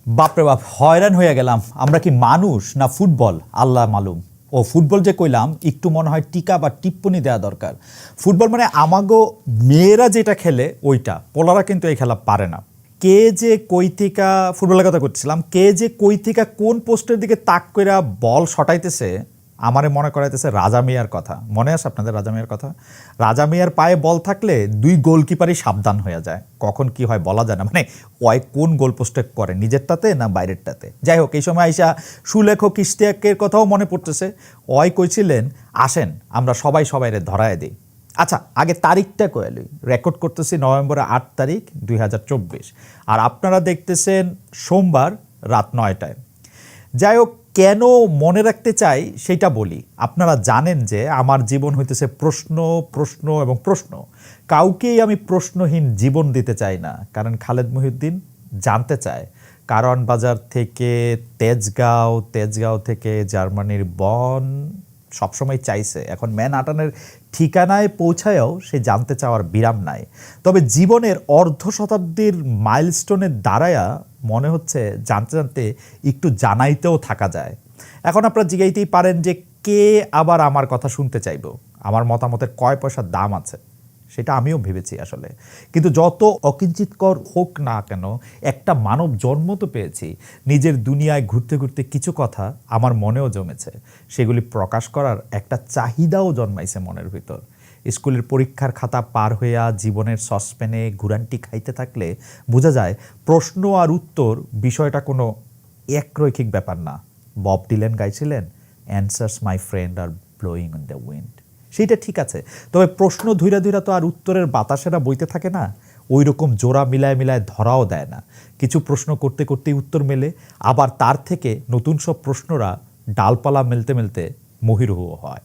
বাপরে বাপ, হয়রান হয়ে গেলাম। আমরা কি মানুষ না ফুটবল? আল্লাহ মালুম। ও ফুটবল যে কইলাম, একটু মনে হয় টিকা বা টিপ্পনি দেওয়া দরকার। ফুটবল মানে আমাগো মেয়েরা যেটা খেলে ওইটা, পোলারা কিন্তু এই খেলা পারে না। কে যে কই থেকে, ফুটবলের কথা করছিলাম, কে যে কই থেকে কোন পোস্টের দিকে তাক কইরা বল শটাইতেছে, আমারে মনে করাইতেছে রাজা মিয়ার কথা। মনে আছে আপনাদের রাজা মিয়ার কথা? রাজা মিয়ার পায়ে বল থাকলে দুই গোলকিপারই সাবধান হয়ে যায়, কখন কি হয় বলা যায় না। মানে ওই কোন গোল পোস্টে করে, নিজেরটাতে না বাইরেরটাতে। যাই হোক, এই সময় আইসা সুলেখক ইশতিয়াকের কথাও মনে পড়তেছে। ওই কইছিলেন আসেন আমরা সবাই সবাইরে ধরায় দিই। আচ্ছা, আগে তারিখটা কয়ালি। রেকর্ড করতেছি নভেম্বরের 8 তারিখ 2024, আর আপনারা দেখতেছেন সোমবার রাত 9টায়। যাই হোক, কেন মনে রাখতে চাই সেটা বলি। আপনারা জানেন যে আমার জীবন হইতেছে প্রশ্ন, প্রশ্ন এবং প্রশ্ন। কাউকেই আমি প্রশ্নহীন জীবন দিতে চাই না, কারণ খালেদ মহিউদ্দিন জানতে চায় কারওয়ান বাজার থেকে তেজগাঁও, তেজগাঁও থেকে জার্মানির বন, সবসময় চাইছে। এখন ম্যানহাটানের ঠিকানায় পৌঁছায়ও সে জানতে চাওয়ার বিরাম নাই। তবে জীবনের অর্ধ শতাব্দীর মাইলস্টোনের দ্বারায়া মনে হচ্ছে জানতে জানতে একটু জানাইতেও থাকা যায়। এখন আপনারা জিগাইতেই পারেন যে কে আবার আমার কথা শুনতে চাইব, আমার মতামতের কয় পয়সার দাম আছে, সেটা আমিও ভেবেছি আসলে। কিন্তু যত অকিঞ্চিতকর হোক না কেন, একটা মানব জন্ম তো পেয়েছি। নিজের দুনিয়ায় ঘুরতে ঘুরতে কিছু কথা আমার মনেও জমেছে, সেগুলি প্রকাশ করার একটা চাহিদাও জন্মাইছে মনের ভিতর। স্কুলের পরীক্ষার খাতা পার হইয়া জীবনের সসপ্যানে ঘুরান্টি খাইতে থাকলে বোঝা যায় প্রশ্ন আর উত্তর বিষয়টা কোনো একরৈখিক ব্যাপার না। বব ডিলান গাইছিলেন, অ্যান্সার্স মাই ফ্রেন্ড আর ব্লোয়িং অন দ্য উইন্ড। সেইটা ঠিক আছে, তবে প্রশ্ন ধুইরা ধুইরা তো আর উত্তরের বাতাসেরা বইতে থাকে না। ওই রকম জোড়া মিলায় মিলায় ধরাও দেয় না। কিছু প্রশ্ন করতে করতেই উত্তর মেলে, আবার তার থেকে নতুন সব প্রশ্নরা ডালপালা মেলতে মেলতে মহিরুহ হয়।